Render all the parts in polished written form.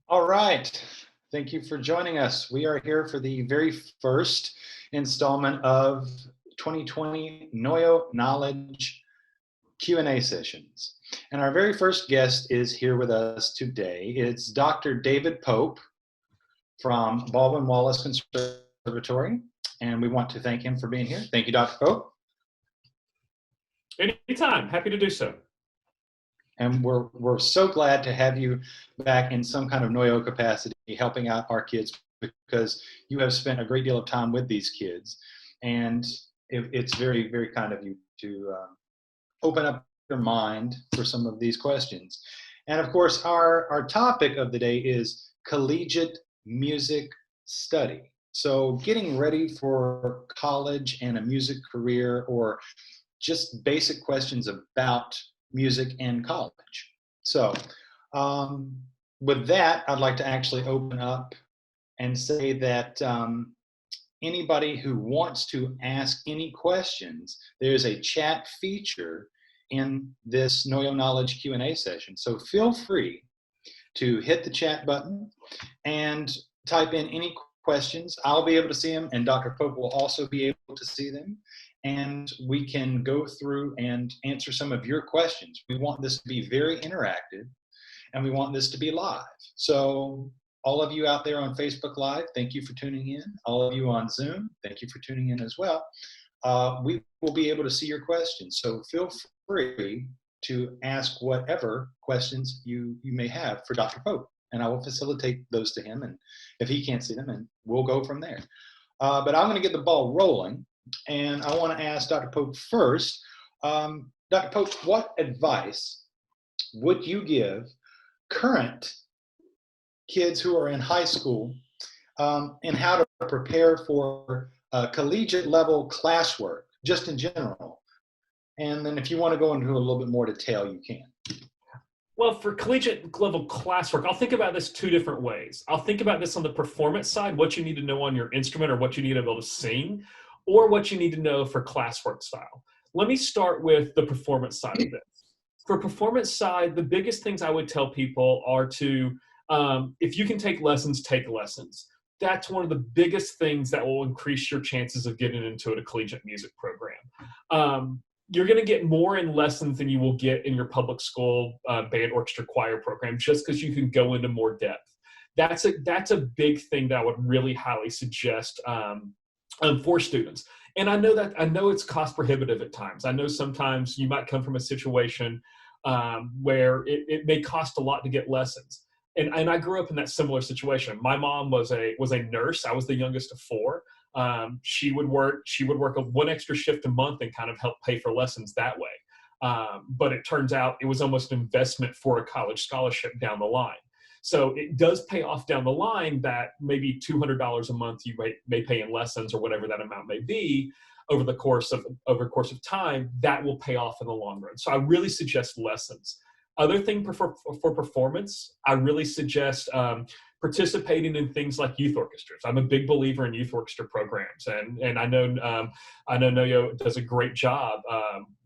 All right. Thank you for joining us. We are here for the very first installment of 2020 NOYO Knowledge Q&A sessions. And our very first guest is here with us today. It's Dr. David Pope from Baldwin, Wallace Conservatory. And we want to thank him for being here. Thank you, Dr. Pope. Anytime. Happy to do so. And we're so glad to have you back in some kind of NOYO capacity, helping out our kids, because you have spent a great deal of time with these kids. And it's very, very kind of you to open up your mind for some of these questions. And of course, our topic of the day is Collegiate Music Study. So getting ready for college and a music career, or just basic questions about music and college. So with that, I'd like to actually open up and say that anybody who wants to ask any questions, there's a chat feature in this NOYO Knowledge Q&A session. So feel free to hit the chat button and type in any questions. I'll be able to see them, and Dr. Pope will also be able to see them. And we can go through and answer some of your questions. We want this to be very interactive, and we want this to be live. So all of you out there on Facebook Live, thank you for tuning in. All of you on Zoom, thank you for tuning in as well. We will be able to see your questions. So feel free to ask whatever questions you may have for Dr. Pope, and I will facilitate those to him. And if he can't see them, and we'll go from there. But I'm going to get the ball rolling. And I want to ask Dr. Pope first. Dr. Pope, what advice would you give current kids who are in high school in how to prepare for collegiate level classwork, just in general? And then if you want to go into a little bit more detail, you can. Well, for collegiate level classwork, I'll think about this two different ways. I'll think about this on the performance side, what you need to know on your instrument or what you need to be able to sing, or what you need to know for classwork style. Let me start with the performance side of this. For performance side, the biggest things I would tell people are to, if you can take lessons, take lessons. That's one of the biggest things that will increase your chances of getting into a collegiate music program. You're going to get more in lessons than you will get in your public school band, orchestra, choir program, just because you can go into more depth. That's a big thing that I would really highly suggest for students. And I know it's cost prohibitive at times. I know sometimes you might come from a situation where it may cost a lot to get lessons. And I grew up in that similar situation. My mom was a nurse. I was the youngest of four. She would work one extra shift a month and kind of help pay for lessons that way. But it turns out it was almost an investment for a college scholarship down the time. So it does pay off down the line that maybe $200 a month you may pay in lessons, or whatever that amount may be, over the course of time. That will pay off in the long run. So I really suggest lessons. Other thing for performance, I really suggest participating in things like youth orchestras. I'm a big believer in youth orchestra programs, and I know NOYO does a great job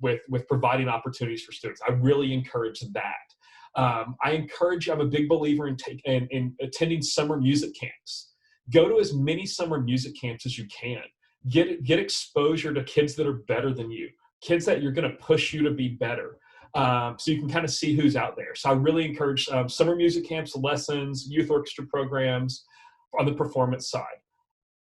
with providing opportunities for students. I really encourage that. I'm a big believer in attending summer music camps. Go to as many summer music camps as you can. Get exposure to kids that are better than you, kids that you're going to push you to be better. So you can kind of see who's out there. So I really encourage summer music camps, lessons, youth orchestra programs on the performance side.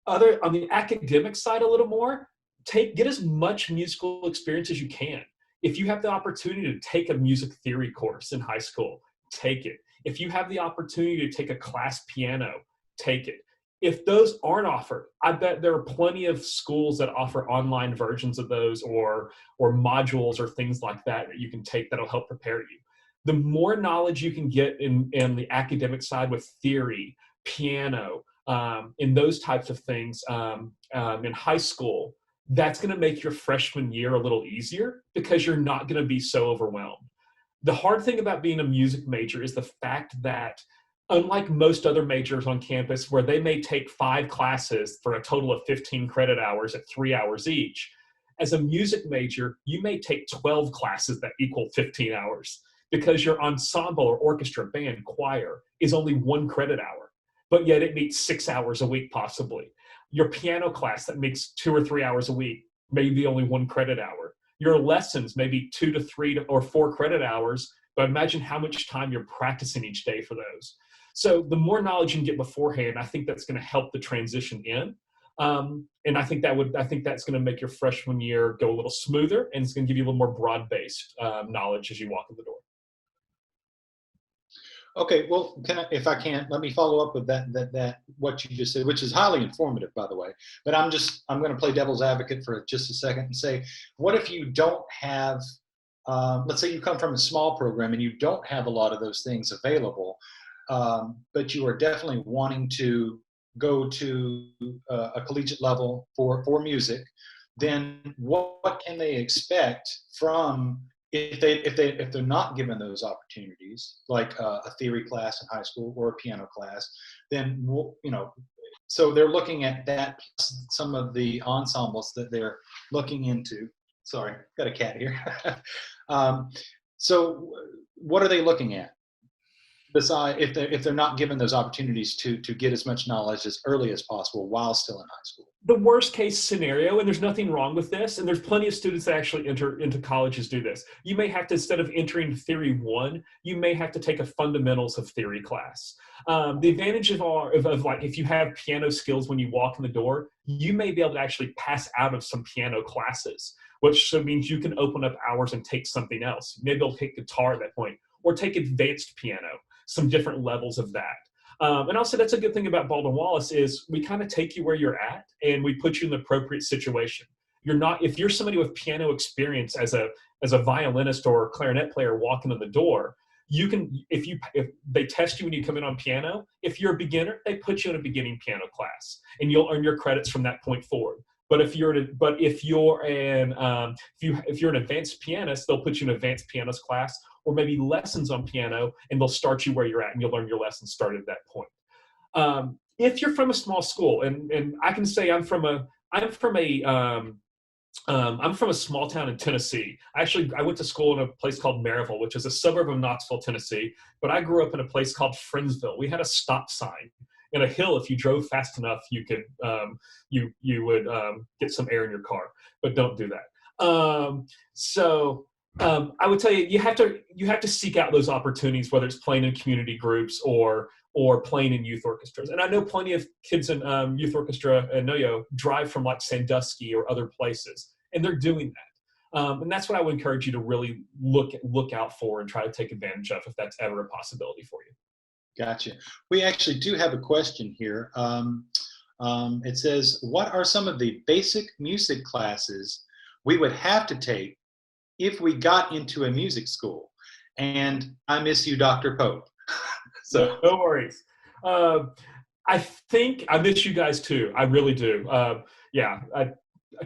On the academic side a little more, get as much musical experience as you can. If you have the opportunity to take a music theory course in high school, take it. If you have the opportunity to take a class piano, take it. If those aren't offered, I bet there are plenty of schools that offer online versions of those, or modules or things like that you can take that'll help prepare you. The more knowledge you can get in the academic side with theory, piano, in those types of things in high school, that's going to make your freshman year a little easier because you're not going to be so overwhelmed. The hard thing about being a music major is the fact that, unlike most other majors on campus where they may take 5 classes for a total of 15 credit hours at 3 hours each, as a music major, you may take 12 classes that equal 15 hours. because your ensemble or orchestra, band, choir is only 1 credit hour, but yet it meets 6 hours a week possibly. Your piano class that makes 2 or 3 hours a week, maybe only 1 credit hour. Your lessons, maybe 2 to 3 or 4 credit hours, but imagine how much time you're practicing each day for those. So the more knowledge you can get beforehand, I think that's going to help the transition in. And I think that's going to make your freshman year go a little smoother, and it's going to give you a little more broad-based knowledge as you walk in the door. Okay, well, if I can, let me follow up with that what you just said, which is highly informative, by the way. But I'm going to play devil's advocate for just a second and say, what if you don't have, let's say you come from a small program and you don't have a lot of those things available, but you are definitely wanting to go to a collegiate level for music, then what can they expect from if they're not given those opportunities, like a theory class in high school or a piano class, then so they're looking at that plus some of the ensembles that they're looking into. Sorry, got a cat here. So what are they looking at? Besides, if they're not given those opportunities to get as much knowledge as early as possible while still in high school. The worst case scenario, and there's nothing wrong with this, and there's plenty of students that actually enter into colleges do this. You may have to, instead of entering Theory 1, you may have to take a fundamentals of theory class. The advantage of like, if you have piano skills when you walk in the door, you may be able to actually pass out of some piano classes, which means you can open up hours and take something else. Maybe you'll take guitar at that point, or take advanced piano, some different levels of that. And also, that's a good thing about Baldwin Wallace is we kind of take you where you're at and we put you in the appropriate situation. If you're somebody with piano experience as a violinist or clarinet player walking in the door, you can, if they test you when you come in on piano, if you're a beginner, they put you in a beginning piano class and you'll earn your credits from that point forward. But if you're an advanced pianist, they'll put you in an advanced pianist class, or maybe lessons on piano, and they'll start you where you're at, and you'll learn your lessons started at that point. If you're from a small school, and I can say I'm from a small town in Tennessee. I went to school in a place called Maryville, which is a suburb of Knoxville, Tennessee. But I grew up in a place called Friendsville. We had a stop sign in a hill. If you drove fast enough, you could you would get some air in your car, but don't do that. I would tell you, you have to seek out those opportunities, whether it's playing in community groups or playing in youth orchestras. And I know plenty of kids in youth orchestra and NOYO drive from like Sandusky or other places, and they're doing that. And that's what I would encourage you to really look out for and try to take advantage of if that's ever a possibility for you. Gotcha. We actually do have a question here. It says, what are some of the basic music classes we would have to take if we got into a music school? And I miss you, Dr. Pope. So no worries. I think I miss you guys too. I really do.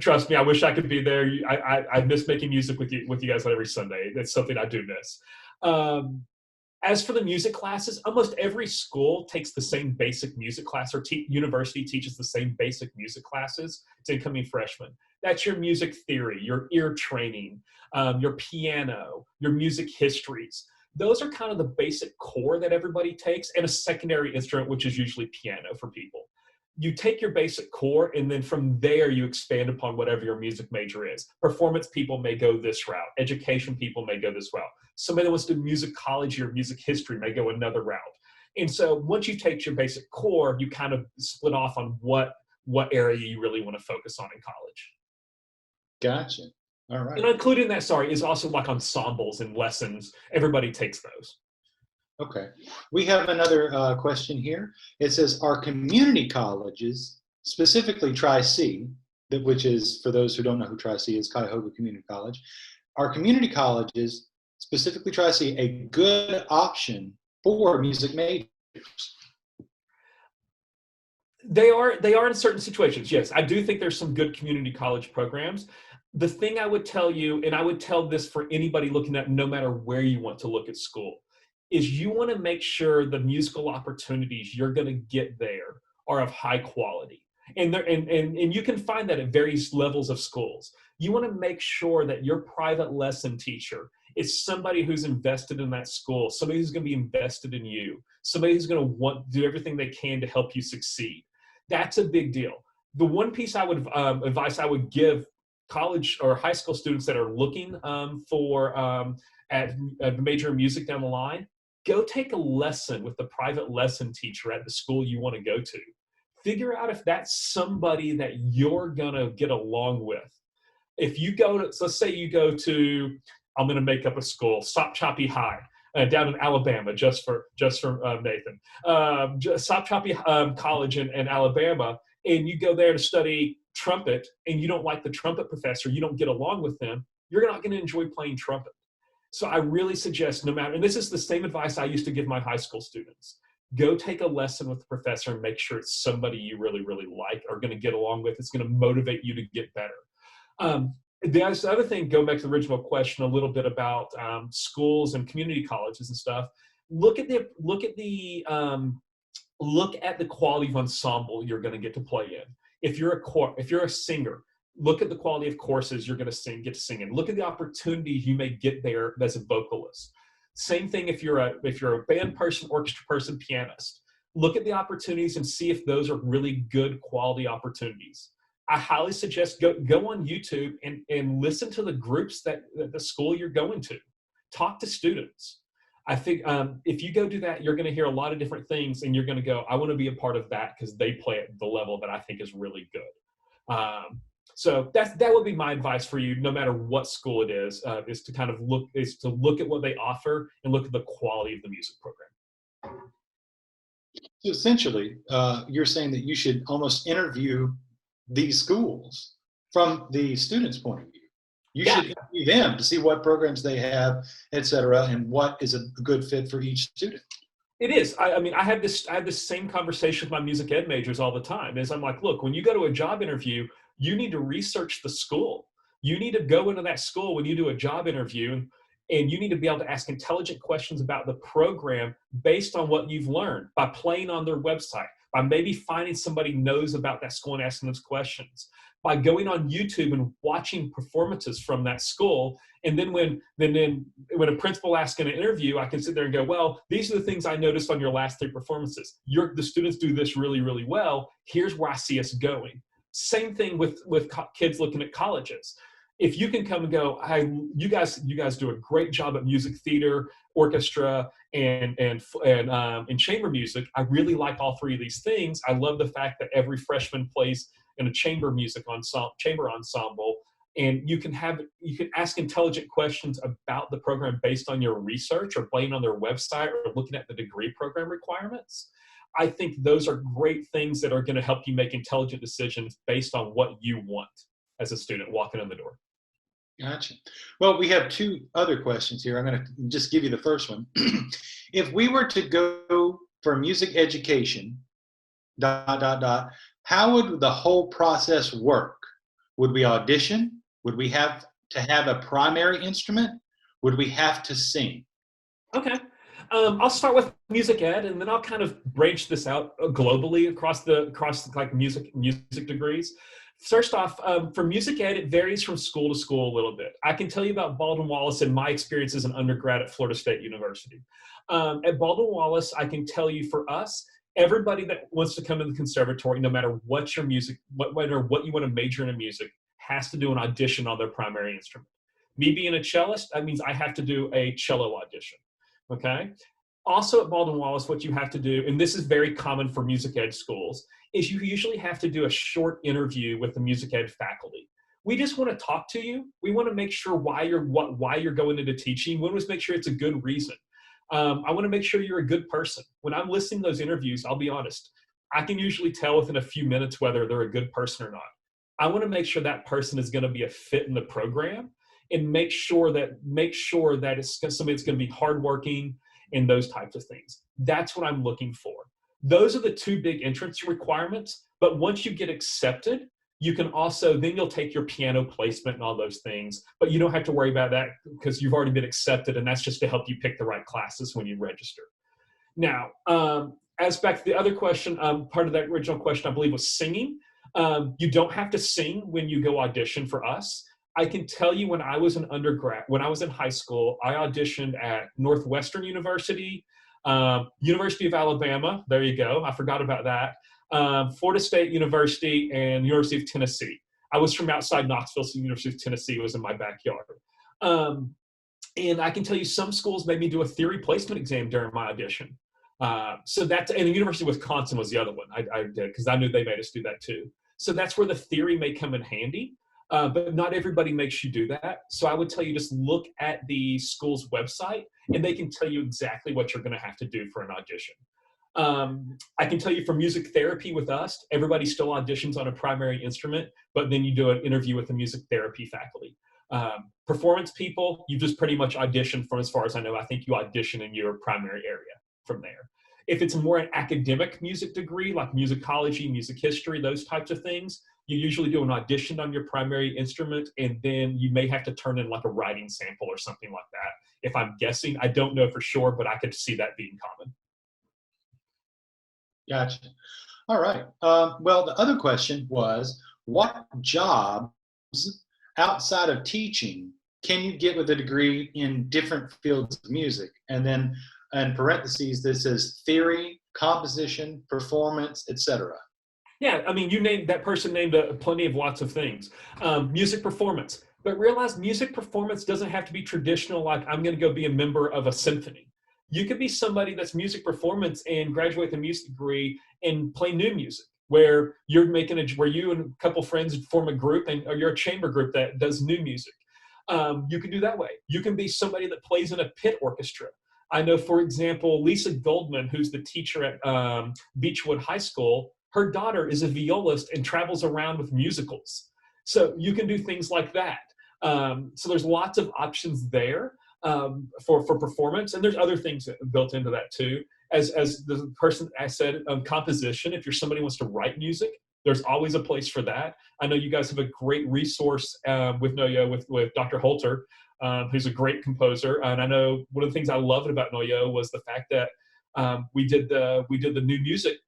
Trust me. I wish I could be there. I miss making music with you guys on every Sunday. That's something I do miss. As for the music classes, almost every school takes the same basic music class, or university teaches the same basic music classes to incoming freshmen. That's your music theory, your ear training, your piano, your music histories. Those are kind of the basic core that everybody takes, and a secondary instrument, which is usually piano for people. You take your basic core, and then from there you expand upon whatever your music major is. Performance people may go this route. Education people may go this route. Somebody that wants to do musicology or music history may go another route. And so once you take your basic core, you kind of split off on what area you really want to focus on in college. Gotcha. All right. And included in that, is also like ensembles and lessons. Everybody takes those. Okay. We have another question here. It says, are community colleges, specifically Tri-C, which is, for those who don't know who Tri-C is, Cuyahoga Community College, are community colleges, specifically Tri-C, a good option for music majors? They are in certain situations. Yes, I do think there's some good community college programs. The thing I would tell you, and I would tell this for anybody looking at no matter where you want to look at school, is you want to make sure the musical opportunities you're going to get there are of high quality. And you can find that at various levels of schools. You want to make sure that your private lesson teacher It's somebody who's invested in that school, somebody who's going to be invested in you, somebody who's going to want to do everything they can to help you succeed. That's a big deal. The one piece I would advice I would give college or high school students that are looking at a major in music down the line, go take a lesson with the private lesson teacher at the school you want to go to. Figure out if that's somebody that you're going to get along with. If you go to, so let's say you go to, I'm going to make up a school, Sop Choppy High, down in Alabama, just for Nathan, Sop Choppy College in Alabama, and you go there to study trumpet, and you don't like the trumpet professor, you don't get along with them, you're not going to enjoy playing trumpet. So I really suggest, no matter, and this is the same advice I used to give my high school students, go take a lesson with the professor and make sure it's somebody you really, really like, are going to get along with, it's going to motivate you to get better. The other thing, go back to the original question a little bit about schools and community colleges and stuff. Look at the quality of ensemble you're going to get to play in. If you're a singer, look at the quality of courses you're going to get to sing in. Look at the opportunities you may get there as a vocalist. Same thing if you're a band person, orchestra person, pianist. Look at the opportunities and see if those are really good quality opportunities. I highly suggest go on YouTube and listen to the groups that the school you're going to. Talk to students. I think if you go do that, you're going to hear a lot of different things, and you're going to go, I want to be a part of that because they play at the level that I think is really good. So that would be my advice for you, no matter what school it is to kind of look at what they offer and look at the quality of the music program. So essentially, you're saying that you should almost interview these schools from the students' point of view. You should interview them to see what programs they have, et cetera, and what is a good fit for each student. It is. I mean, I have this same conversation with my music ed majors all the time. Is I'm like, look, when you go to a job interview, you need to research the school. You need to go into that school when you do a job interview, and you need to be able to ask intelligent questions about the program based on what you've learned by playing on their website, by maybe finding somebody who knows about that school and asking those questions, by going on YouTube and watching performances from that school. And then when a principal asks in an interview, I can sit there and go, well, these are the things I noticed on your last 3 performances. The students do this really, really well. Here's where I see us going. Same thing with kids looking at colleges. If you can come and go, you guys do a great job at music theater, orchestra, and chamber music. I really like all 3 of these things. I love the fact that every freshman plays in a chamber ensemble, and you can ask intelligent questions about the program based on your research or playing on their website or looking at the degree program requirements. I think those are great things that are going to help you make intelligent decisions based on what you want as a student walking in the door. Gotcha. Well, we have 2 other questions here. I'm going to just give you the first one. If we were to go for music education, ... how would the whole process work? Would we audition? Would we have to have a primary instrument? Would we have to sing? Okay. I'll start with music ed, and then I'll kind of branch this out globally across like music degrees. First off, for music ed, it varies from school to school a little bit. I can tell you about Baldwin Wallace and my experience as an undergrad at Florida State University. At Baldwin Wallace, I can tell you for us, everybody that wants to come to the conservatory, no matter what your music, whether what you want to major in music, has to do an audition on their primary instrument. Me being a cellist, that means I have to do a cello audition. Okay. Also at Baldwin Wallace, what you have to do, and this is very common for music ed schools, is you usually have to do a short interview with the music ed faculty. We just want to talk to you. We want to make sure why you're going into teaching. We want to make sure it's a good reason. I want to make sure you're a good person. When I'm listening to those interviews, I'll be honest, I can usually tell within a few minutes whether they're a good person or not. I want to make sure that person is going to be a fit in the program, and make sure that it's somebody that's going to be hardworking and those types of things. That's what I'm looking for. Those are the 2 big entrance requirements. But once you get accepted, you can also, then you'll take your piano placement and all those things, but you don't have to worry about that because you've already been accepted, and that's just to help you pick the right classes when you register. Now, as back to the other question, part of that original question, I believe, was singing. You don't have to sing when you go audition for us. I can tell you when I was an undergrad, when I was in high school, I auditioned at Northwestern University, University of Alabama. There you go. I forgot about that. Florida State University and University of Tennessee. I was from outside Knoxville, so the University of Tennessee was in my backyard. And I can tell you some schools made me do a theory placement exam during my audition. So that's, and the University of Wisconsin was the other one I did, because I knew they made us do that too. So that's where the theory may come in handy, but not everybody makes you do that. So I would tell you, just look at the school's website and they can tell you exactly what you're going to have to do for an audition. I can tell you for music therapy with us, everybody still auditions on a primary instrument, but then you do an interview with the music therapy faculty. Performance people, you just pretty much audition from, as far as I know, I think you audition in your primary area from there. If it's more an academic music degree, like musicology, music history, those types of things, you usually do an audition on your primary instrument, and then you may have to turn in like a writing sample or something like that. If I'm guessing, I don't know for sure, but I could see that being common. Gotcha. All right. Well, the other question was, what jobs outside of teaching can you get with a degree in different fields of music? And then in parentheses, this says theory, composition, performance, etc. Yeah, I mean, that person named plenty of lots of things. Music performance, but realize music performance doesn't have to be traditional, like I'm going to go be a member of a symphony. You could be somebody that's music performance and graduate with a music degree and play new music, where you're where you and a couple friends form a group, or you're a chamber group that does new music. You can do that way. You can be somebody that plays in a pit orchestra. I know, for example, Lisa Goldman, who's the teacher at Beechwood High School, her daughter is a violist and travels around with musicals. So you can do things like that. So there's lots of options there for performance, and there's other things built into that too. As the person I said, composition, if you're somebody who wants to write music, there's always a place for that. I know you guys have a great resource with NOYO with Dr. Holter, who's a great composer. And I know one of the things I loved about NOYO was the fact that we did the new music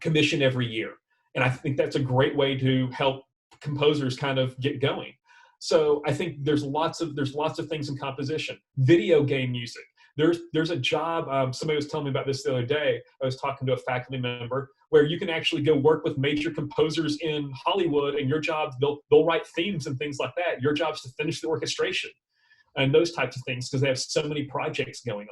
commission every year. And I think that's a great way to help composers kind of get going. So I think there's lots of things in composition. Video game music. There's a job, somebody was telling me about this the other day. I was talking to a faculty member where you can actually go work with major composers in Hollywood, and your job, they'll write themes and things like that. Your job is to finish the orchestration and those types of things, because they have so many projects going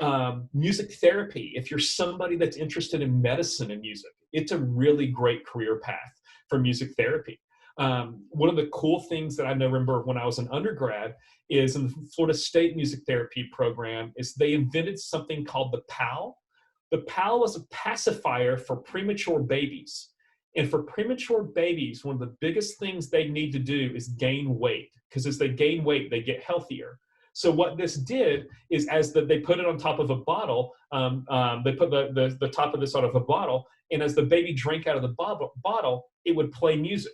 on. Music therapy, if you're somebody that's interested in medicine and music, it's a really great career path for music therapy. One of the cool things that I remember when I was an undergrad is in the Florida State Music Therapy program is they invented something called the PAL. The PAL was a pacifier for premature babies. And for premature babies, one of the biggest things they need to do is gain weight, because as they gain weight, they get healthier. So what this did is, they put it on top of a bottle, they put the top of this out of a bottle, and as the baby drank out of the bottle, it would play music.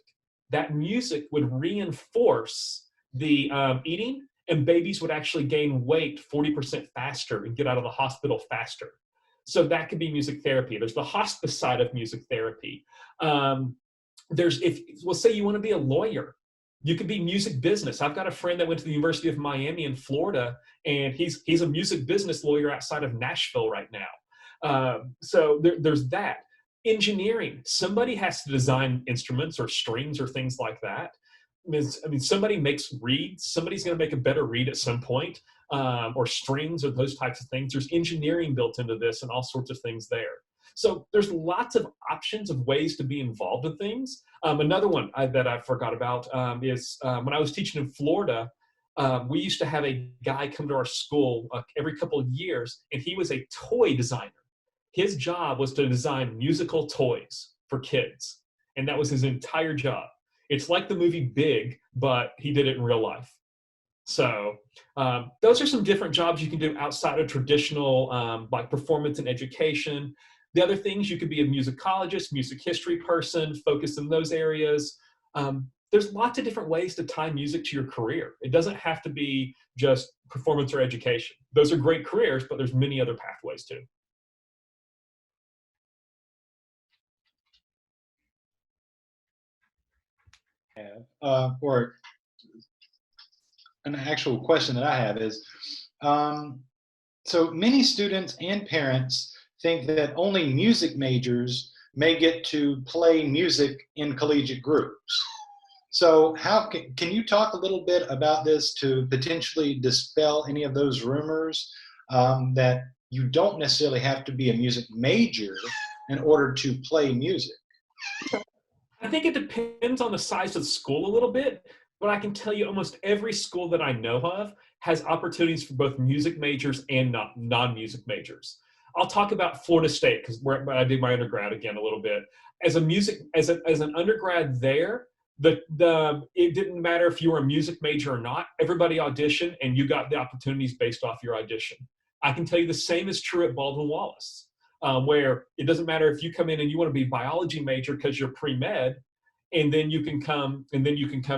That music would reinforce the eating, and babies would actually gain weight 40% faster and get out of the hospital faster. So that could be music therapy. There's the hospice side of music therapy. We'll say you want to be a lawyer, you could be music business. I've got a friend that went to the University of Miami in Florida, and he's a music business lawyer outside of Nashville right now. So there's that. Engineering, somebody has to design instruments or strings or things like that. I mean, somebody makes reeds, somebody's going to make a better reed at some point, or strings or those types of things. There's engineering built into this and all sorts of things there. So there's lots of options of ways to be involved in things. Another one that I forgot about is when I was teaching in Florida, we used to have a guy come to our school every couple of years, and he was a toy designer. His job was to design musical toys for kids, and that was his entire job. It's like the movie Big, but he did it in real life. So those are some different jobs you can do outside of traditional like performance and education. The other things, you could be a musicologist, music history person, focused in those areas. There's lots of different ways to tie music to your career. It doesn't have to be just performance or education. Those are great careers, but there's many other pathways too. have, or an actual question that I have is, um, so many students and parents think that only music majors may get to play music in collegiate groups. So how can you talk a little bit about this to potentially dispel any of those rumors, that you don't necessarily have to be a music major in order to play music? I think it depends on the size of the school a little bit, but I can tell you almost every school that I know of has opportunities for both music majors and non-music majors. I'll talk about Florida State because where I did my undergrad again a little bit. As an undergrad there, the it didn't matter if you were a music major or not. Everybody auditioned, and you got the opportunities based off your audition. I can tell you the same is true at Baldwin Wallace, where it doesn't matter if you come in and you want to be biology major because you're pre-med, and then you can come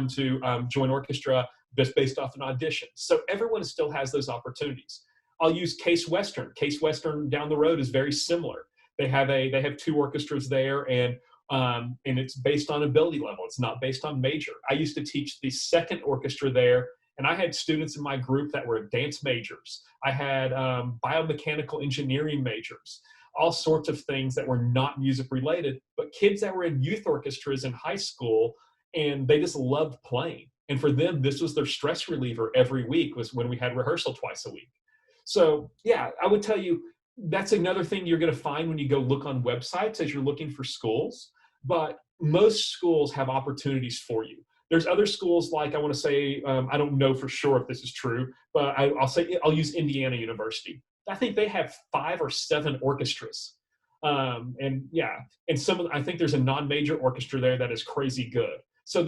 to join orchestra just based off an audition. So everyone still has those opportunities. I'll use Case Western. Case Western down the road is very similar. They have two orchestras there, and it's based on ability level. It's not based on major. I used to teach the second orchestra there, and I had students in my group that were dance majors. I had biomechanical engineering majors, all sorts of things that were not music related, but kids that were in youth orchestras in high school, and they just loved playing. And for them, this was their stress reliever every week, was when we had rehearsal twice a week. So yeah, I would tell you that's another thing you're going to find when you go look on websites as you're looking for schools. But most schools have opportunities for you. There's other schools like, I want to say, I don't know for sure if this is true, but I'll use Indiana University. I think they have 5 or 7 orchestras. And yeah, and I think there's a non-major orchestra there that is crazy good. So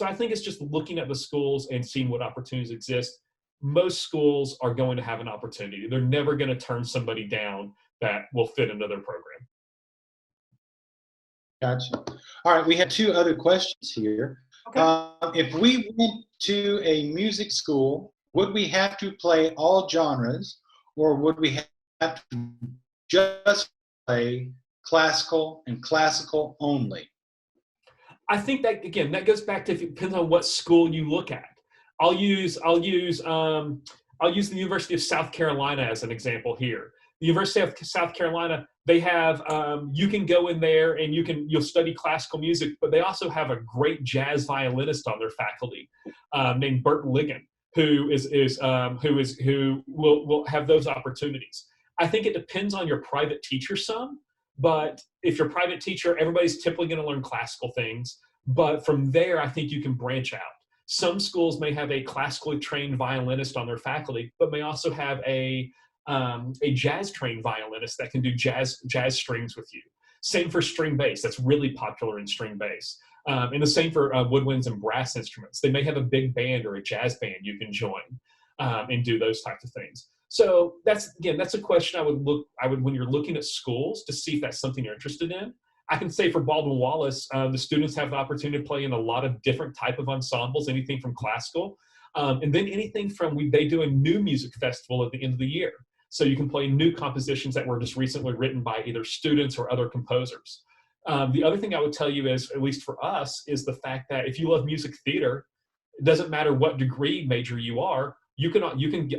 I think it's just looking at the schools and seeing what opportunities exist. Most schools are going to have an opportunity. They're never going to turn somebody down that will fit into their program. Gotcha. All right, we have 2 other questions here. Okay. If we went to a music school, would we have to play all genres, or would we have to just play classical and classical only? I think that again, that goes back to, it depends on what school you look at. I'll use the University of South Carolina as an example here. The University of South Carolina, they have you can go in there and you'll study classical music, but they also have a great jazz violinist on their faculty named Bert Ligon, who will have those opportunities. I think it depends on your private teacher some, but if your private teacher, everybody's typically going to learn classical things. But from there, I think you can branch out. Some schools may have a classically trained violinist on their faculty, but may also have a jazz trained violinist that can do jazz strings with you. Same for string bass. That's really popular in string bass. And the same for woodwinds and brass instruments. They may have a big band or a jazz band you can join and do those types of things. So that's a question I would when you're looking at schools to see if that's something you're interested in. I can say for Baldwin Wallace, the students have the opportunity to play in a lot of different type of ensembles, anything from classical, and then anything from, they do a new music festival at the end of the year. So you can play new compositions that were just recently written by either students or other composers. The other thing I would tell you is, at least for us, is the fact that if you love music theater, it doesn't matter what degree major you are, you can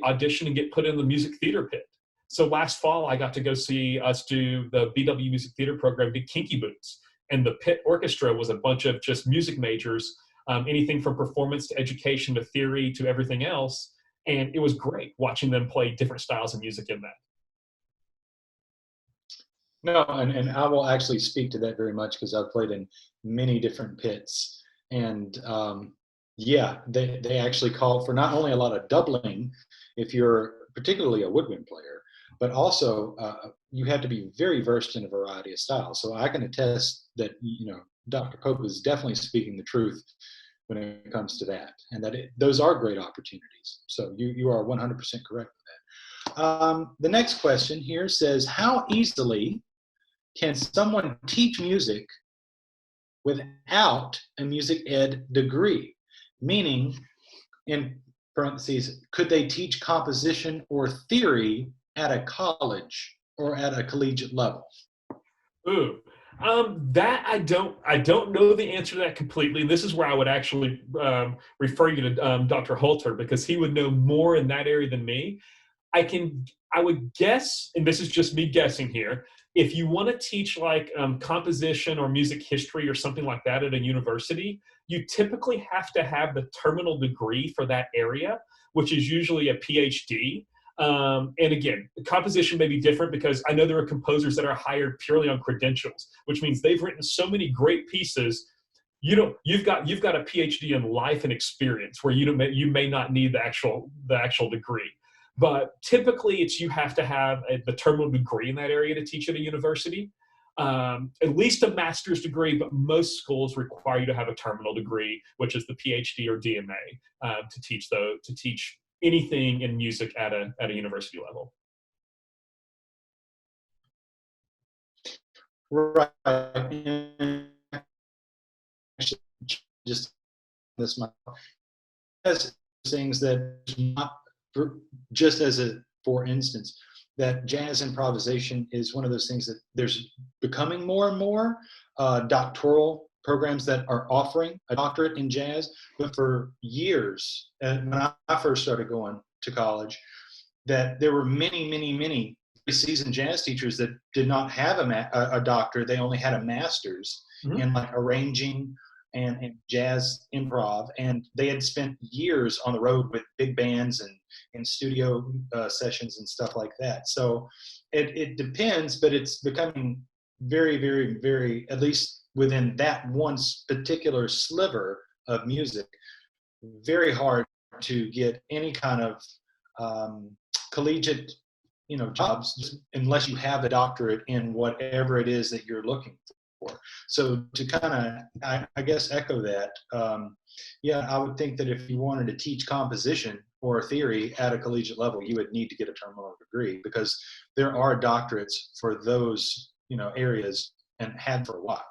audition and get put in the music theater pit. So last fall, I got to go see us do the BW Music Theater program, Big Kinky Boots. And the pit orchestra was a bunch of just music majors, anything from performance to education to theory to everything else. And it was great watching them play different styles of music in that. No, and I will actually speak to that very much because I've played in many different pits. And yeah, they actually call for not only a lot of doubling if you're particularly a woodwind player, but also you have to be very versed in a variety of styles. So I can attest that, Dr. Pope is definitely speaking the truth when it comes to that, and that those are great opportunities. So you are 100% correct with that. The next question here says, how easily can someone teach music without a music ed degree? Meaning, in parentheses, could they teach composition or theory at a college or at a collegiate level? Ooh, That I don't know the answer to that completely. And this is where I would actually refer you to Dr. Holter, because he would know more in that area than me. I would guess, and this is just me guessing here, if you want to teach like composition or music history or something like that at a university, you typically have to have the terminal degree for that area, which is usually a PhD. And again, the composition may be different because I know there are composers that are hired purely on credentials, which means they've written so many great pieces. You've got a PhD in life and experience where you may not need the actual degree. But typically, you have to have the terminal degree in that area to teach at a university, at least a master's degree. But most schools require you to have a terminal degree, which is the PhD or DMA, to teach anything in music at a university level. Right. Just this month, as things that not just as a for instance, that jazz improvisation is one of those things that there's becoming more and more doctoral programs that are offering a doctorate in jazz. But for years, when I first started going to college, that there were many seasoned jazz teachers that did not have a doctorate. They only had a master's in like arranging and jazz improv, and they had spent years on the road with big bands and in studio sessions and stuff like that. So it depends, but it's becoming very, at least within that one particular sliver of music, very hard to get any kind of collegiate, jobs unless you have a doctorate in whatever it is that you're looking for. So to kind of, I guess, echo that, I would think that if you wanted to teach composition or theory at a collegiate level, you would need to get a terminal degree, because there are doctorates for those, areas, and had for a while.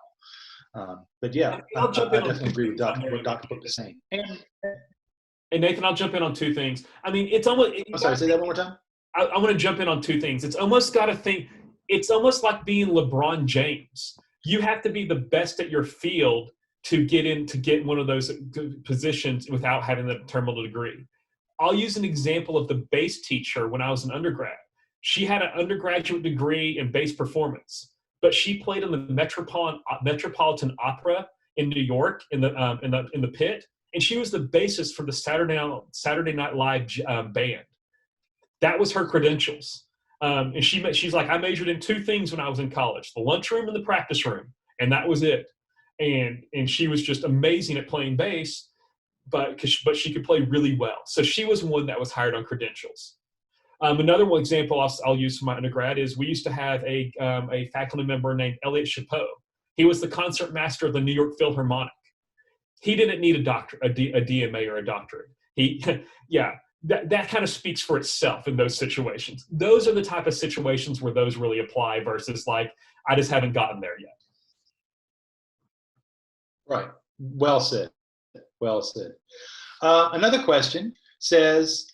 But yeah, I definitely agree with what Dr. Cook is saying. And Nathan, I'll jump in on two things. I mean, it's almost. I'm sorry, say that one more time. I want to jump in on two things. It's almost got to think. It's almost like being LeBron James. You have to be the best at your field to get one of those positions without having the terminal degree. I'll use an example of the bass teacher when I was an undergrad. She had an undergraduate degree in bass performance, but she played in the Metropolitan Opera in New York in the pit, and she was the bassist for the Saturday Night Live band. That was her credentials. And she's like, I majored in two things when I was in college: the lunchroom and the practice room, and that was it. And she was just amazing at playing bass, but she could play really well. So she was one that was hired on credentials. Another example I'll use for my undergrad is we used to have a faculty member named Elliot Chapeau. He was the concert master of the New York Philharmonic. He didn't need a DMA or a doctorate. That kind of speaks for itself in those situations. Those are the type of situations where those really apply versus like, I just haven't gotten there yet. Right. Well said. Well said. Another question says,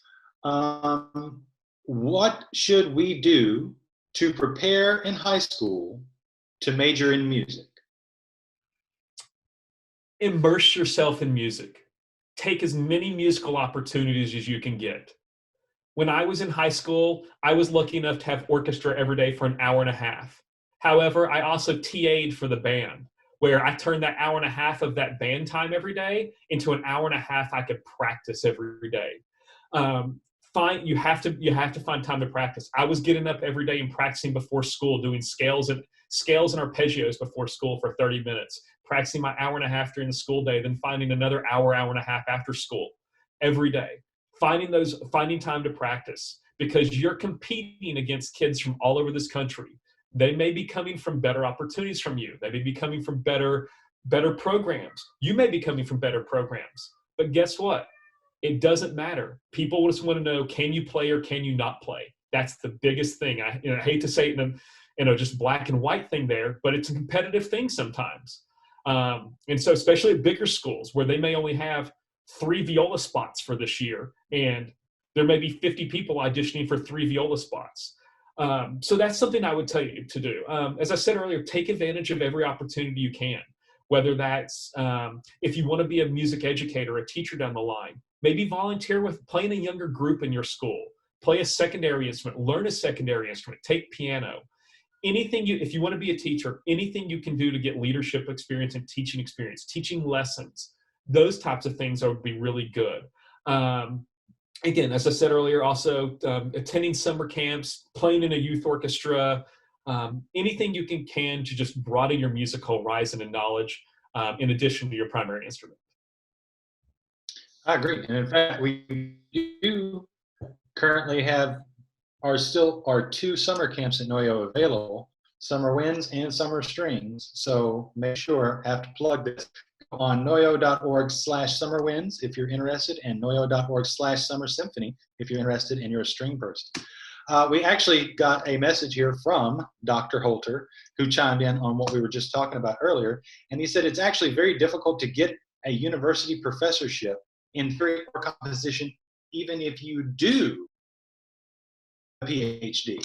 what should we do to prepare in high school to major in music? Immerse yourself in music. Take as many musical opportunities as you can get. When I was in high school, I was lucky enough to have orchestra every day for an hour and a half. However, I also TA'd for the band, where I turned that hour and a half of that band time every day into an hour and a half I could practice every day. You have to find time to practice. I was getting up every day and practicing before school, doing scales and arpeggios before school for 30 minutes, practicing my hour and a half during the school day, then finding another hour and a half after school every day. Finding time to practice, because you're competing against kids from all over this country. They may be coming from better opportunities from you. They may be coming from better programs. You may be coming from better programs. But guess what? It doesn't matter. People just want to know, can you play or can you not play? That's the biggest thing. I hate to say it in a just black and white thing there, but it's a competitive thing sometimes. And so especially at bigger schools where they may only have 3 viola spots for this year, and there may be 50 people auditioning for 3 viola spots. So that's something I would tell you to do. As I said earlier, take advantage of every opportunity you can, whether that's if you want to be a music educator, a teacher down the line, maybe volunteer with playing a younger group in your school, play a secondary instrument, learn a secondary instrument, take piano. Anything if you want to be a teacher, anything you can do to get leadership experience and teaching experience, teaching lessons, those types of things would be really good. Again, as I said earlier, also attending summer camps, playing in a youth orchestra, anything you can to just broaden your musical horizon and knowledge in addition to your primary instrument. I agree. And in fact, we do currently have our 2 summer camps at NOYO available, Summer Winds and Summer Strings. So make sure, I have to plug this, on noyo.org/summerwinds if you're interested, and noyo.org/summersymphony if you're interested and you're a string person. We actually got a message here from Dr. Holter, who chimed in on what we were just talking about earlier, and he said it's actually very difficult to get a university professorship in theory or composition, even if you do a PhD.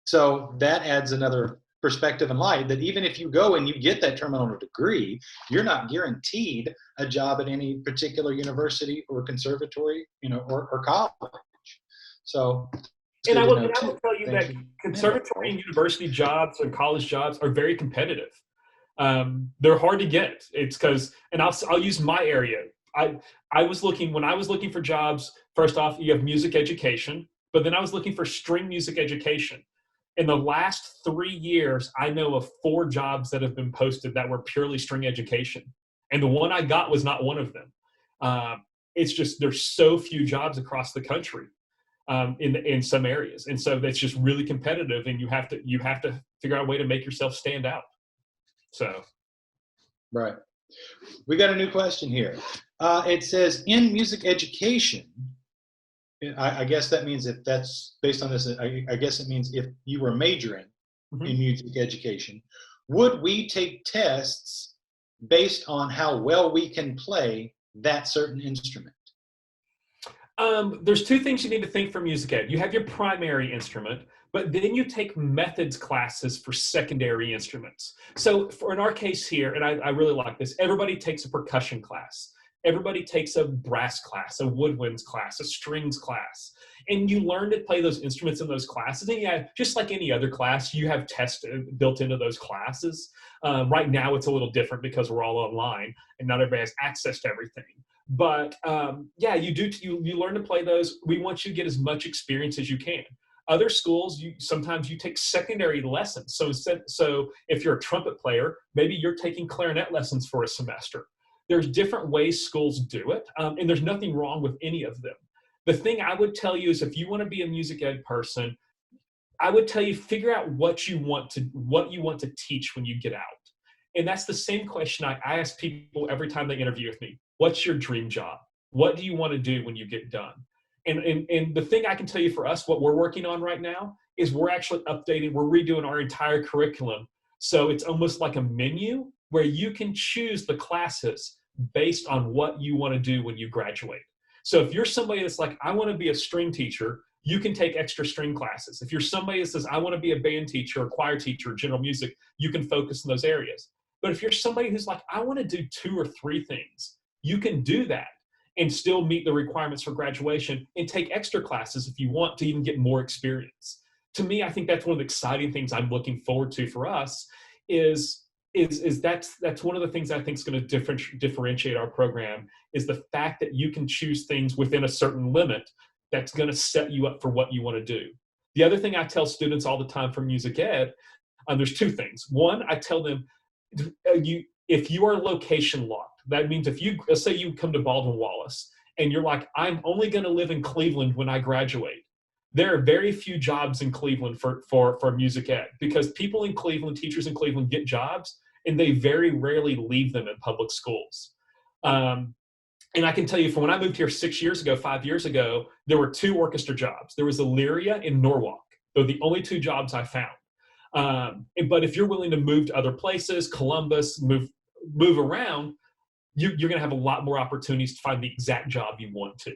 So that adds another perspective and light that even if you go and you get that terminal degree, you're not guaranteed a job at any particular university or conservatory, or college. So, and I will tell you that conservatory and university jobs and college jobs are very competitive. They're hard to get. It's because, and I'll use my area. When I was looking for jobs, first off, you have music education, but then I was looking for string music education. In the last 3 years, I know of 4 jobs that have been posted that were purely string education. And the one I got was not one of them. It's just, there's so few jobs across the country in some areas. And so that's just really competitive, and you have to figure out a way to make yourself stand out. So. Right. We got a new question here. It says, in music education, I guess that means if that's based on this, I guess it means if you were majoring in music education, would we take tests based on how well we can play that certain instrument? There's 2 things you need to think for music ed. You have your primary instrument, but then you take methods classes for secondary instruments. So in our case here, and I really like this, everybody takes a percussion class. Everybody takes a brass class, a woodwinds class, a strings class, and you learn to play those instruments in those classes. And yeah, just like any other class, you have tests built into those classes. Right now, it's a little different because we're all online and not everybody has access to everything. But yeah, you learn to play those. We want you to get as much experience as you can. Other schools, sometimes you take secondary lessons. So if you're a trumpet player, maybe you're taking clarinet lessons for a semester. There's different ways schools do it, and there's nothing wrong with any of them. The thing I would tell you is if you want to be a music ed person, I would tell you figure out what you want to teach when you get out. And that's the same question I ask people every time they interview with me. What's your dream job? What do you want to do when you get done? And the thing I can tell you for us, what we're working on right now is we're redoing our entire curriculum. So it's almost like a menu where you can choose the classes based on what you want to do when you graduate. So if you're somebody that's like, I want to be a string teacher, you can take extra string classes. If you're somebody that says, I want to be a band teacher, a choir teacher, general music, you can focus in those areas. But if you're somebody who's like, I want to do 2 or 3 things, you can do that and still meet the requirements for graduation and take extra classes if you want to even get more experience. To me, I think that's one of the exciting things I'm looking forward to for us is that's one of the things I think is going to differentiate our program is the fact that you can choose things within a certain limit that's going to set you up for what you want to do. The other thing I tell students all the time from music ed, there's 2 things. One, I tell them, if you are location locked, that means let's say you come to Baldwin, Wallace, and you're like, I'm only going to live in Cleveland when I graduate. There are very few jobs in Cleveland for music ed because people in Cleveland, teachers in Cleveland get jobs and they very rarely leave them in public schools. And I can tell you from when I moved here 5 years ago, there were 2 orchestra jobs. There was Elyria and Norwalk. They're the only 2 jobs I found. But if you're willing to move to other places, Columbus, move around, you're going to have a lot more opportunities to find the exact job you want to.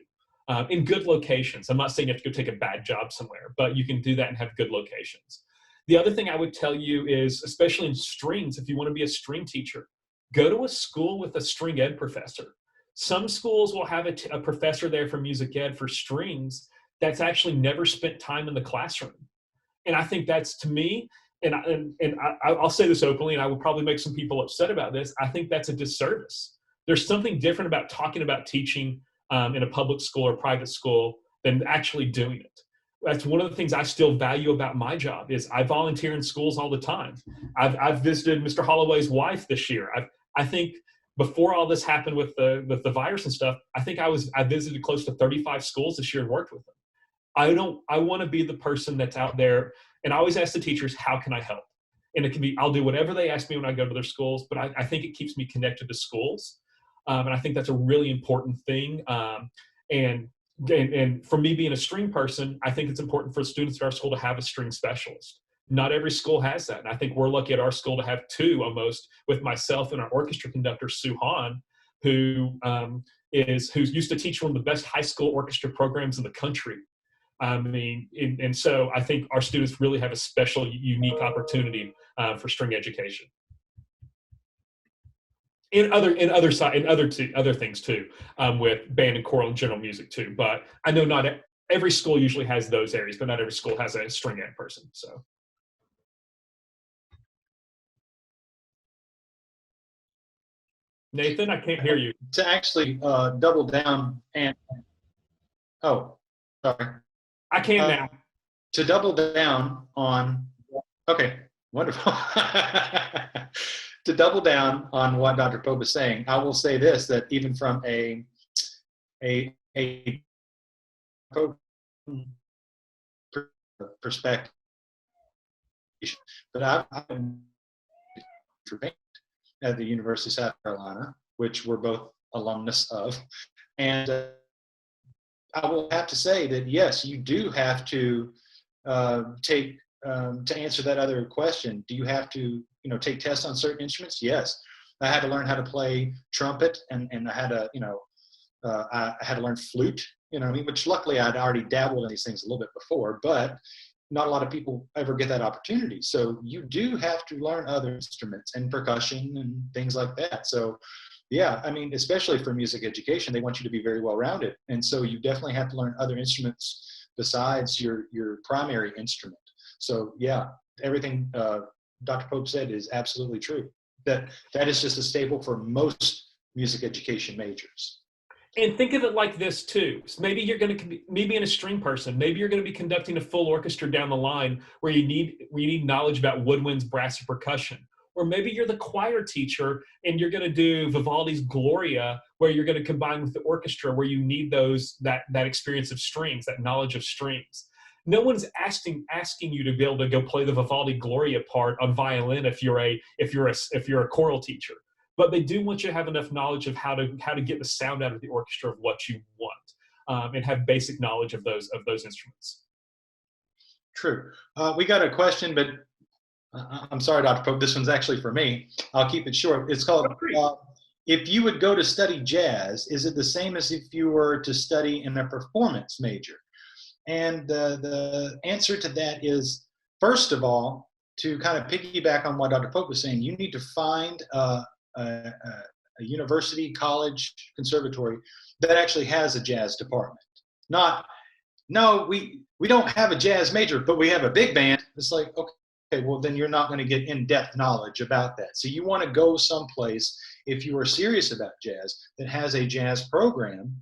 in good locations. I'm not saying you have to go take a bad job somewhere, but you can do that and have good locations. The other thing I would tell you is, especially in strings, if you want to be a string teacher, go to a school with a string ed professor. Some schools will have a professor there for music ed for strings that's actually never spent time in the classroom. And I think that's, to me, I'll say this openly, and I will probably make some people upset about this, I think that's a disservice. There's something different about talking about teaching in a public school or private school than actually doing it. That's one of the things I still value about my job is I volunteer in schools all the time. I've visited Mr. Holloway's wife this year. I think before all this happened with the virus and stuff, I think I visited close to 35 schools this year and worked with them. I want to be the person that's out there, and I always ask the teachers, how can I help? And it can be, I'll do whatever they ask me when I go to their schools, but I think it keeps me connected to schools. And I think that's a really important thing. And for me being a string person, I think it's important for students at our school to have a string specialist. Not every school has that. And I think we're lucky at our school to have two almost, with myself and our orchestra conductor, Sue Hahn, who's used to teach one of the best high school orchestra programs in the country. I mean, and so I think our students really have a special, unique opportunity for string education. Other things too, with band and choral and general music too. But I know not every school usually has those areas, but not every school has a string ed person. So. Nathan, I can't hear you. To actually double down and, oh, sorry. I can now. To double down on, okay, wonderful. To double down on what Dr. Pope is saying, I will say this, that even from a perspective, but I've been at the University of South Carolina, which we're both alumnus of, and I will have to say that yes, you do have to take to answer that other question. Do you have to take tests on certain instruments? Yes, I had to learn how to play trumpet, and I had to I had to learn flute. Which luckily I'd already dabbled in these things a little bit before, but not a lot of people ever get that opportunity. So you do have to learn other instruments and percussion and things like that. So yeah, I mean, especially for music education, they want you to be very well-rounded. And so you definitely have to learn other instruments besides your primary instrument. So yeah, everything Dr. Pope said is absolutely true. That is just a staple for most music education majors. And think of it like this too. Maybe you're going to, me being a string person, maybe you're going to be conducting a full orchestra down the line where you need knowledge about woodwinds, brass, and percussion. Or maybe you're the choir teacher and you're going to do Vivaldi's Gloria, where you're going to combine with the orchestra, where you need that experience of strings, that knowledge of strings. No one's asking you to be able to go play the Vivaldi Gloria part on violin if you're a choral teacher. But they do want you to have enough knowledge of how to get the sound out of the orchestra of what you want, and have basic knowledge of those instruments. True. We got a question, but I'm sorry, Dr. Pope, this one's actually for me. I'll keep it short. It's called, if you would go to study jazz, is it the same as if you were to study in a performance major? And the answer to that is, first of all, to kind of piggyback on what Dr. Pope was saying, you need to find a university, college, conservatory that actually has a jazz department. No, we don't have a jazz major, but we have a big band. It's like, okay, well then you're not going to get in-depth knowledge about that. So you want to go someplace, if you are serious about jazz, that has a jazz program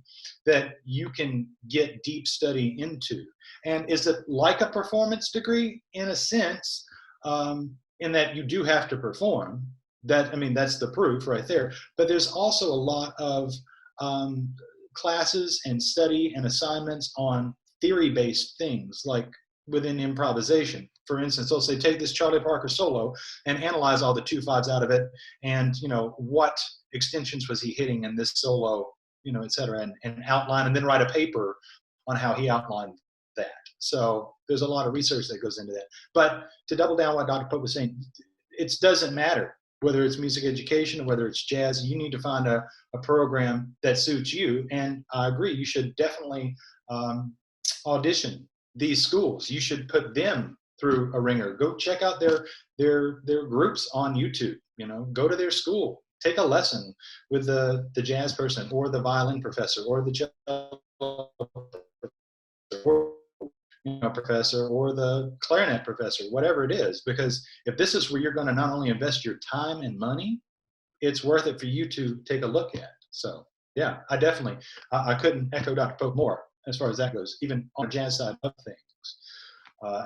that you can get deep study into. And is it like a performance degree? In a sense, in that you do have to perform. That's the proof right there. But there's also a lot of classes and study and assignments on theory-based things, like within improvisation. For instance, they'll say, take this Charlie Parker solo and analyze all the 2/5s out of it, and what extensions was he hitting in this solo, et cetera, and outline, and then write a paper on how he outlined that. So there's a lot of research that goes into that. But to double down what Dr. Pope was saying, it doesn't matter. whether it's music education or whether it's jazz, you need to find a program that suits you. And I agree, you should definitely audition these schools. You should put them through a ringer. Go check out their groups on YouTube. You know, go to their school, take a lesson with the jazz person or the violin professor or the cello professor or the clarinet professor, whatever it is. Because if this is where you're going to not only invest your time and money, it's worth it for you to take a look at. So yeah, I definitely, I couldn't echo Dr. Pope more as far as that goes, even on the jazz side of things.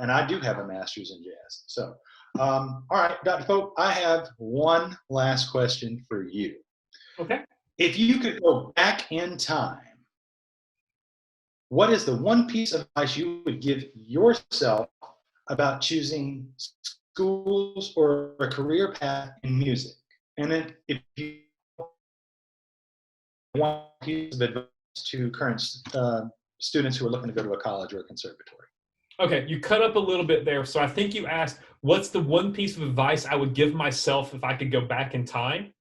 And I do have a master's in jazz. So, all right, Dr. Pope, I have one last question for you. Okay. If you could go back in time, what is the one piece of advice you would give yourself about choosing schools or a career path in music? And then if you want one piece of advice to current students who are looking to go to a college or a conservatory. Okay, you cut up a little bit there. So I think you asked, what's the one piece of advice I would give myself if I could go back in time?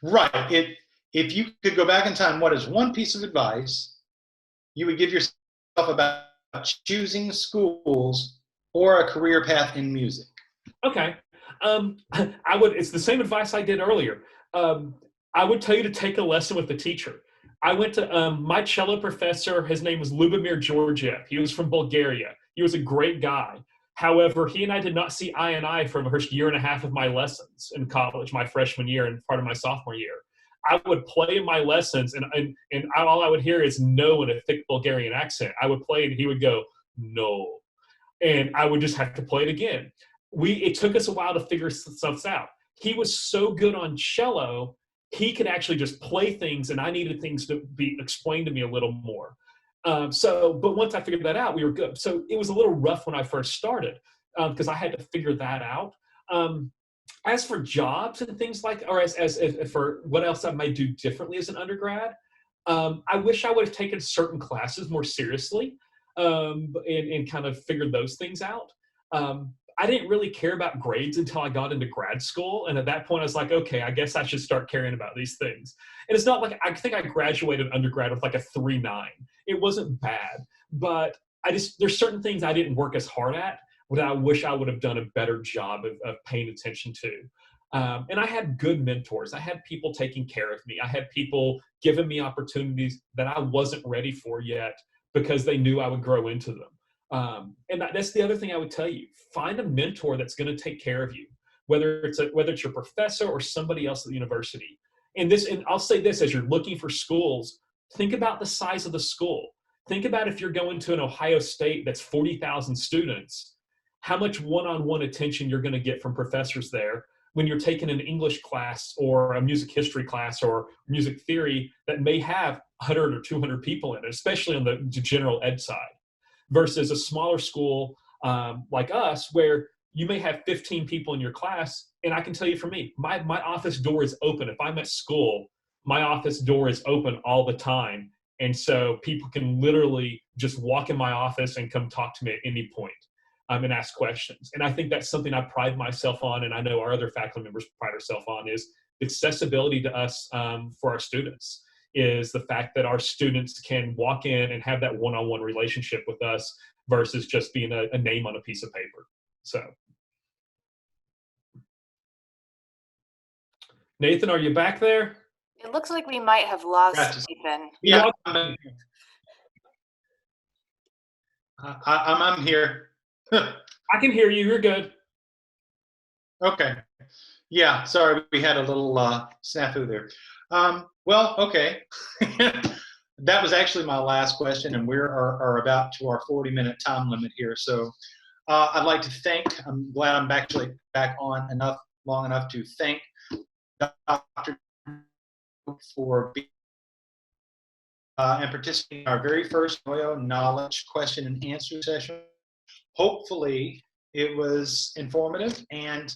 Right. If you could go back in time, what is one piece of advice you would give yourself about choosing schools or a career path in music? Okay. It's the same advice I did earlier. I would tell you to take a lesson with the teacher. I went to my cello professor. His name was Lubomir Georgiev. He was from Bulgaria. He was a great guy. However, he and I did not see eye and eye for the first year and a half of my lessons in college, my freshman year and part of my sophomore year. I would play my lessons, and all I would hear is no in a thick Bulgarian accent. I would play, and he would go, no. And I would just have to play it again. It took us a while to figure stuff out. He was so good on cello, he could actually just play things, and I needed things to be explained to me a little more. But once I figured that out, we were good. So it was a little rough when I first started because I had to figure that out. As for jobs and things like, or as for what else I might do differently as an undergrad, I wish I would have taken certain classes more seriously and kind of figured those things out. I didn't really care about grades until I got into grad school. And at that point, I was like, okay, I guess I should start caring about these things. And it's not like, I think I graduated undergrad with like a 3.9. It wasn't bad, but there's certain things I didn't work as hard at that I wish I would have done a better job of paying attention to. And I had good mentors. I had people taking care of me. I had people giving me opportunities that I wasn't ready for yet because they knew I would grow into them. And that's the other thing I would tell you. Find a mentor that's going to take care of you, whether it's your professor or somebody else at the university. And I'll say this, as you're looking for schools, think about the size of the school. Think about if you're going to an Ohio State that's 40,000 students, how much one-on-one attention you're going to get from professors there when you're taking an English class or a music history class or music theory that may have 100 or 200 people in it, especially on the general ed side, versus a smaller school like us where you may have 15 people in your class. And I can tell you for me, my office door is open. If I'm at school, my office door is open all the time. And so people can literally just walk in my office and come talk to me at any point and ask questions. And I think that's something I pride myself on, and I know our other faculty members pride ourselves on, is accessibility to us for our students, is the fact that our students can walk in and have that one-on-one relationship with us versus just being a name on a piece of paper. So, Nathan, are you back there? It looks like we might have lost Nathan. Yeah, I'm here. I can hear you. You're good. Okay. Yeah, sorry, we had a little snafu there. Well, okay. That was actually my last question, and we are about to our 40-minute time limit here. So I'd like to I'm glad I'm actually back on long enough to thank Dr. for being and participating in our very first NOYO Knowledge Question and Answer session. Hopefully it was informative, and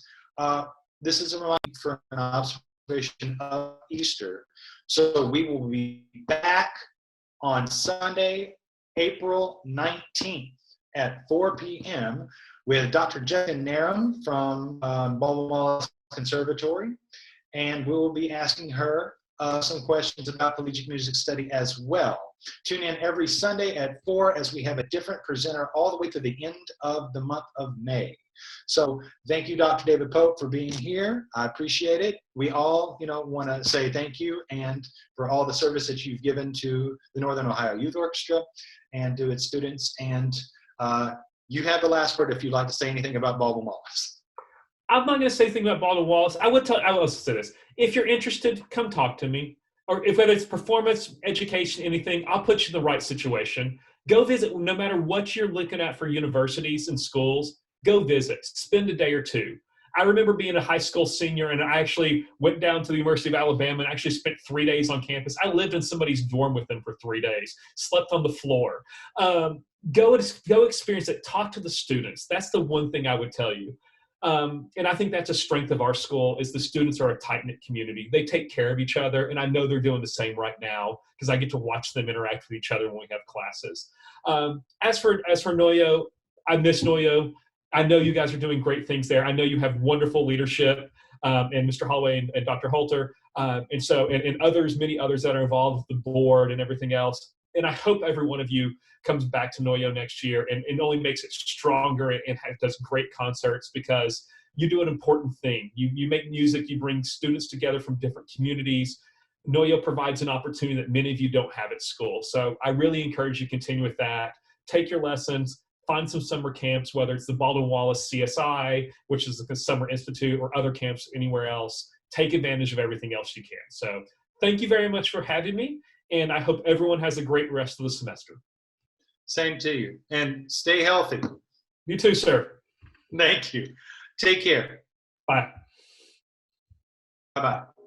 this is a reminder for an observation of Easter. So we will be back on Sunday, April 19th at 4 p.m. with Dr. Jessica Narum from Baldwin Wallace Conservatory, and we will be asking her some questions about Collegiate Music Study as well. Tune in every Sunday at 4 as we have a different presenter all the way to the end of the month of May. So thank you, Dr. David Pope, for being here. I appreciate it. We all, want to say thank you and for all the service that you've given to the Northern Ohio Youth Orchestra and to its students. And you have the last word if you'd like to say anything about Baldwin Wallace. I'm not going to say anything about Baldwin Wallace. I will say this. If you're interested, come talk to me. Or if whether it's performance, education, anything, I'll put you in the right situation. Go visit, no matter what you're looking at for universities and schools, go visit. Spend a day or two. I remember being a high school senior, and I actually went down to the University of Alabama and actually spent 3 days on campus. I lived in somebody's dorm with them for 3 days, slept on the floor. Go experience it. Talk to the students. That's the one thing I would tell you. And I think that's a strength of our school is the students are a tight-knit community. They take care of each other, and I know they're doing the same right now because I get to watch them interact with each other when we have classes. As for NOYO, I miss NOYO. I know you guys are doing great things there. I know you have wonderful leadership, and Mr. Holloway and Dr. Holter, and others, many others that are involved with the board and everything else. And I hope every one of you comes back to NOYO next year and only makes it stronger and does great concerts because you do an important thing. You make music, you bring students together from different communities. NOYO provides an opportunity that many of you don't have at school. So I really encourage you to continue with that. Take your lessons, find some summer camps, whether it's the Baldwin Wallace CSI, which is the Summer Institute, or other camps anywhere else. Take advantage of everything else you can. So thank you very much for having me. And I hope everyone has a great rest of the semester. Same to you. And stay healthy. You too, sir. Thank you. Take care. Bye. Bye-bye.